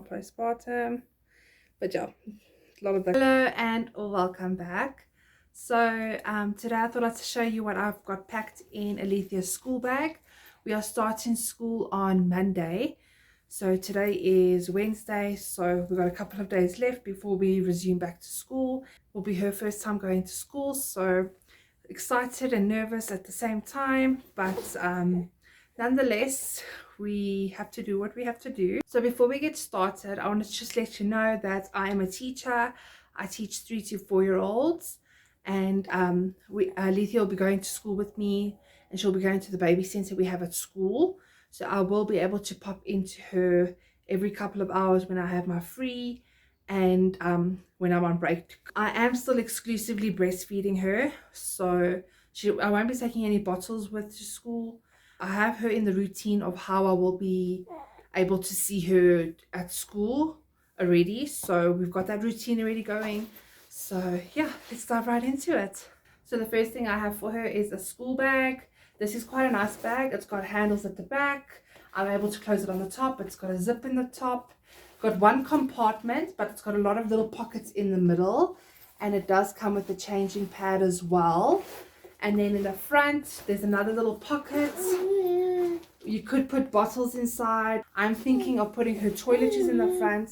postpartum. But yeah, a lot of that. Hello and welcome back. So today I thought I'd show you what I've got packed in Alethia's school bag. We are starting school on Monday. So today is Wednesday, so we've got a couple of days left before we resume back to school. Will be her first time going to school, so excited and nervous at the same time, but nonetheless we have to do what we have to do. So before we get started, I want to just let you know that I am a teacher. I teach 3 to 4 year olds, and Alethea will be going to school with me, and she'll be going to the baby center we have at school. So I will be able to pop into her every couple of hours when I have my free and when I'm on break. I am still exclusively breastfeeding her, so I won't be taking any bottles with to school. I have her in the routine of how I will be able to see her at school already, so we've got that routine already going. So yeah, let's dive right into it. So the first thing I have for her is a school bag. This is quite a nice bag. It's got handles at the back. I'm able to close it on the top. It's got a zip in the top. Got one compartment, but it's got a lot of little pockets in the middle, and it does come with a changing pad as well. And then in the front there's another little pocket. You could put bottles inside. I'm thinking of putting her toiletries in the front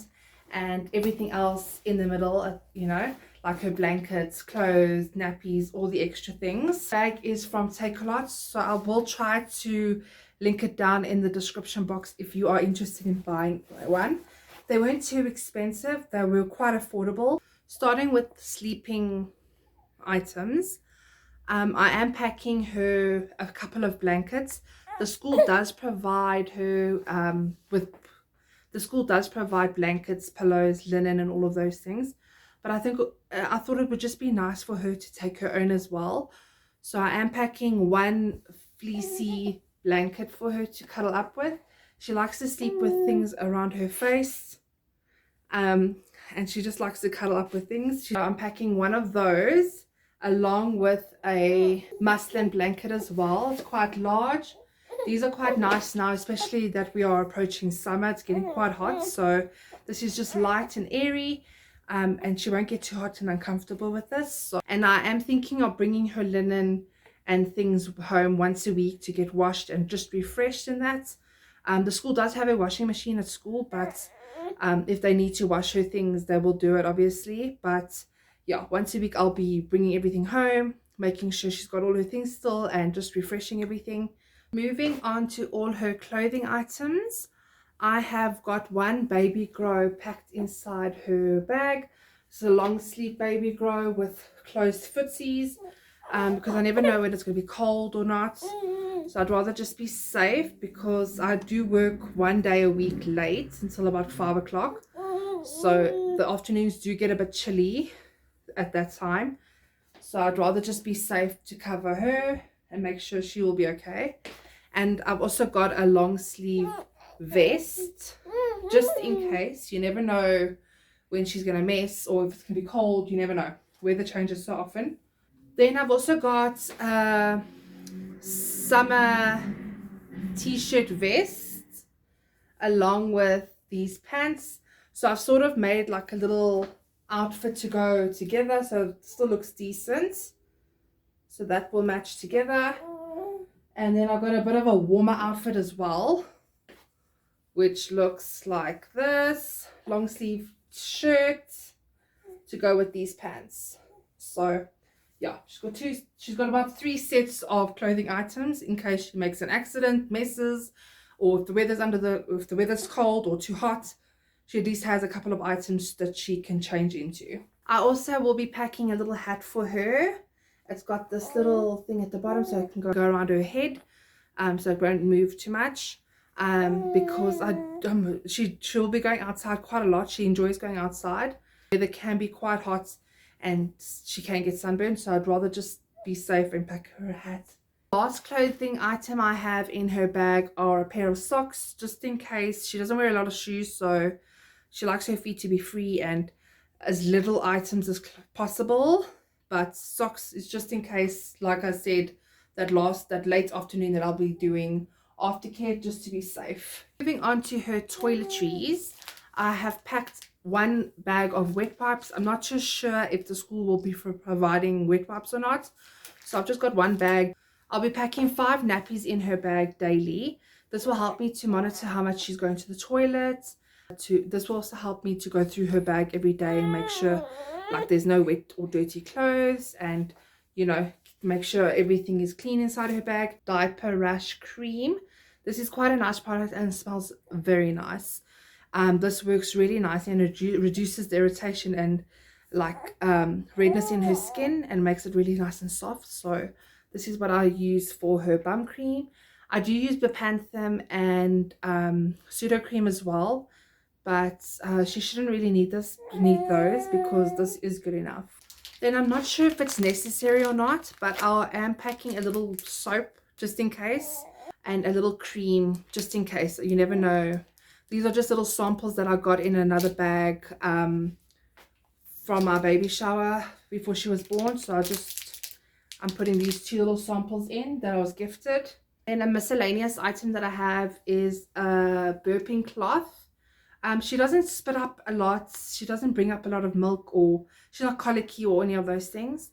and everything else in the middle, you know, like her blankets, clothes, nappies, all the extra things. Bag is from Takealot, so I will try to link it down in the description box if you are interested in buying one. They weren't too expensive, they were quite affordable. Starting with sleeping items, I am packing her a couple of blankets. The school does provide her blankets, pillows, linen, and all of those things. But I thought it would just be nice for her to take her own as well. So I am packing one fleecy blanket for her to cuddle up with. She likes to sleep with things around her face, and she just likes to cuddle up with things. I'm packing one of those along with a muslin blanket as well. It's quite large. These are quite nice now, especially that we are approaching summer. It's getting quite hot, so this is just light and airy, and she won't get too hot and uncomfortable with this. So, and I am thinking of bringing her linen and things home once a week to get washed and just refreshed in that. The school does have a washing machine at school, but if they need to wash her things, they will do it, obviously. But yeah, once a week I'll be bringing everything home, making sure she's got all her things still, and just refreshing everything. Moving on to all her clothing items, I have got one baby grow packed inside her bag. It's a long sleeve baby grow with closed footsies, because I never know when it's going to be cold or not. So I'd rather just be safe, because I do work one day a week late until about 5 o'clock. So the afternoons do get a bit chilly at that time. So I'd rather just be safe to cover her and make sure she will be okay. And I've also got a long sleeve vest, just in case. You never know when she's going to mess, or if it's going to be cold. You never know. Weather changes so often. Then I've also got a summer t-shirt vest along with these pants. So I've sort of made like a little outfit to go together, so it still looks decent. So that will match together. And then I've got a bit of a warmer outfit as well, which looks like this. Long sleeve shirt to go with these pants. So yeah, she's got about 3 sets of clothing items in case she makes an accident, messes, or if the weather's cold or too hot, she at least has a couple of items that she can change into. I also will be packing a little hat for her. It's got this little thing at the bottom so it can go around her head, so it won't move too much, because she'll be going outside quite a lot. She enjoys going outside. It can be quite hot and she can get sunburned, so I'd rather just be safe and pack her a hat. Last clothing item I have in her bag are a pair of socks, just in case. She doesn't wear a lot of shoes, so she likes her feet to be free and as little items as possible. But socks is just in case, like I said, that late afternoon that I'll be doing aftercare, just to be safe. Moving on to her toiletries, I have packed one bag of wet wipes. I'm not too sure if the school will be providing wet wipes or not. So I've just got one bag. I'll be packing 5 nappies in her bag daily. This will help me to monitor how much she's going to the toilet. This will also help me to go through her bag every day and make sure like there's no wet or dirty clothes, and you know, make sure everything is clean inside her bag. Daiper rash cream. This is quite a nice product and smells very nice. This works really nicely and reduces the irritation and like redness in her skin and makes it really nice and soft. So this is what I use for her bum cream. I do use Bepanthen and pseudo cream as well, but she shouldn't really need those because this is good enough. Then I'm not sure if it's necessary or not, but I am packing a little soap just in case and a little cream just in case. You never know. These are just little samples that I got in another bag from our baby shower before she was born. So I'm putting these 2 little samples in that I was gifted. And a miscellaneous item that I have is a burping cloth. She doesn't spit up a lot. She doesn't bring up a lot of milk, or she's not colicky or any of those things.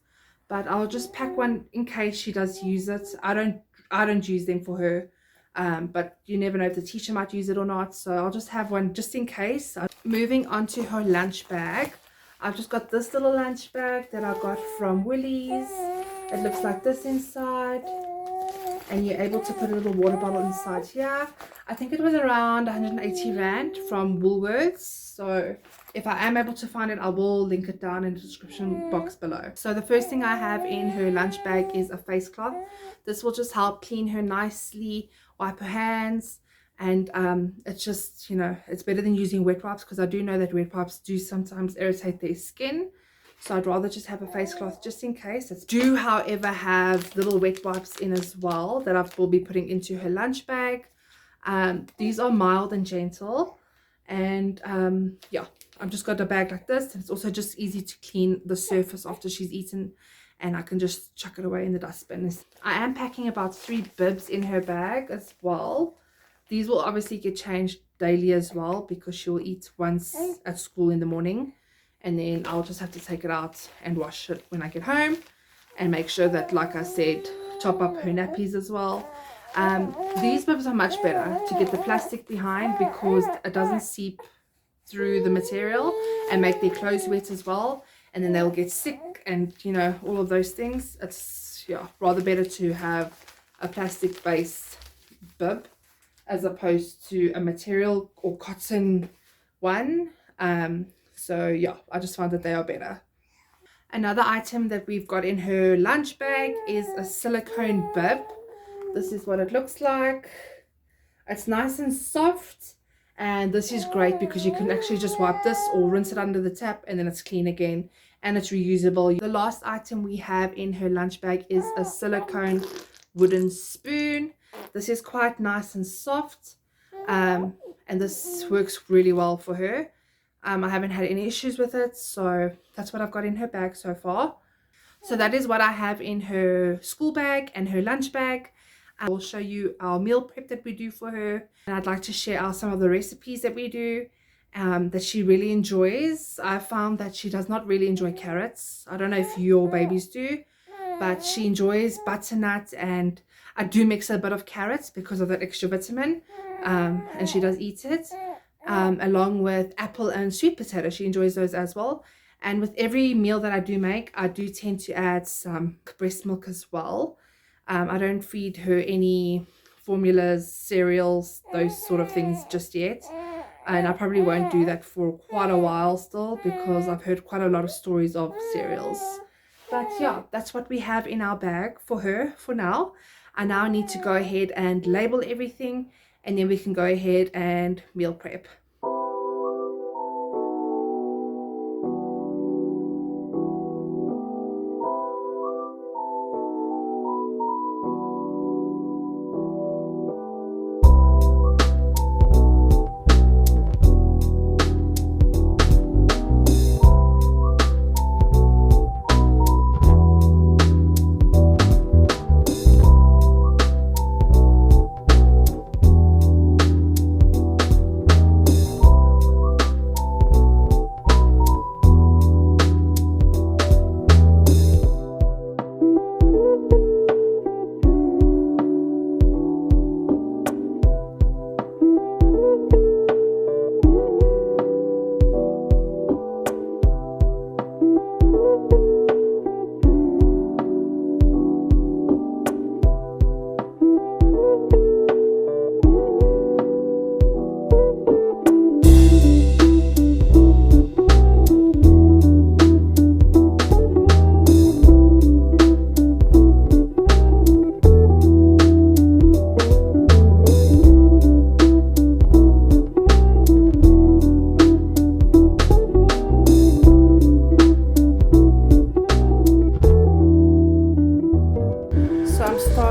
But I'll just pack one in case she does use it. I don't use them for her. But you never know if the teacher might use it or not. So I'll just have one just in case. Moving on to her lunch bag. I've just got this little lunch bag that I got from Woolies. It looks like this inside. And you're able to put a little water bottle inside here. I think it was around 180 Rand from Woolworths. So if I am able to find it, I will link it down in the description box below. So the first thing I have in her lunch bag is a face cloth. This will just help clean her nicely, wipe her hands, and it's just, you know, it's better than using wet wipes, because I do know that wet wipes do sometimes irritate their skin. So I'd rather just have a face cloth just in case. I do, however, have little wet wipes in as well that I will be putting into her lunch bag. These are mild and gentle. And yeah, I've just got a bag like this. And it's also just easy to clean the surface after she's eaten. And I can just chuck it away in the dustbin. I am packing about 3 bibs in her bag as well. These will obviously get changed daily as well, because she will eat once at school in the morning. And then I'll just have to take it out and wash it when I get home, and make sure that, like I said, top up her nappies as well. These bibs are much better to get the plastic behind, because it doesn't seep through the material and make their clothes wet as well. And then they'll get sick and, you know, all of those things. It's, yeah, rather better to have a plastic based bib as opposed to a material or cotton one. So yeah, I just found that they are better. Another item that we've got in her lunch bag is a silicone bib. This is what it looks like. It's nice and soft, and this is great because you can actually just wipe this or rinse it under the tap, and then it's clean again, and it's reusable. The last item we have in her lunch bag is a silicone wooden spoon. This is quite nice and soft, and this works really well for her. I haven't had any issues with it, so that's what I've got in her bag so far. So that is what I have in her school bag and her lunch bag. I will show you our meal prep that we do for her, and I'd like to share out some of the recipes that we do that she really enjoys. I found that she does not really enjoy carrots. I don't know if your babies do, but she enjoys butternut, and I do mix a bit of carrots because of that extra vitamin, and she does eat it. Along with apple and sweet potato. She enjoys those as well. And with every meal that I do make, I do tend to add some breast milk as well. I don't feed her any formulas, cereals, those sort of things just yet. And I probably won't do that for quite a while still, because I've heard quite a lot of stories of cereals. But yeah, that's what we have in our bag for her for now. I now need to go ahead and label everything, and then we can go ahead and meal prep.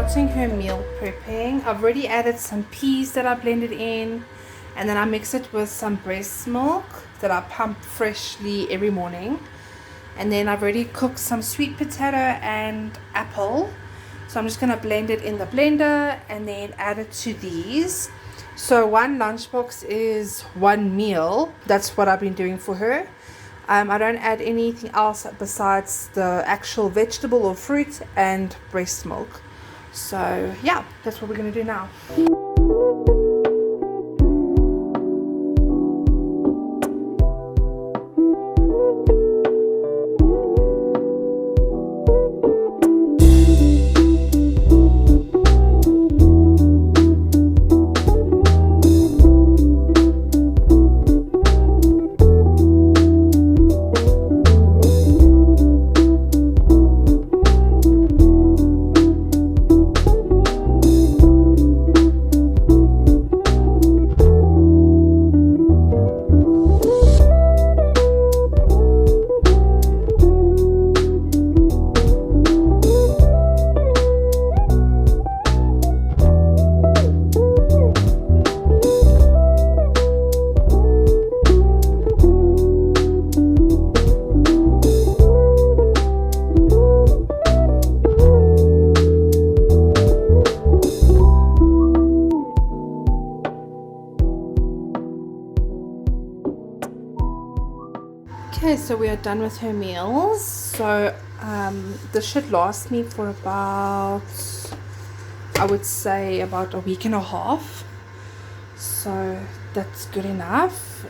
starting her meal prepping. I've already added some peas that I blended in, and then I mix it with some breast milk that I pump freshly every morning. And then I've already cooked some sweet potato and apple, so I'm just going to blend it in the blender and then add it to these. So one lunchbox is one meal. That's what I've been doing for her. I don't add anything else besides the actual vegetable or fruit and breast milk. So yeah, that's what we're going to do now. Okay, so we are done with her meals. So this should last me for about, I would say, about a week and a half. So that's good enough.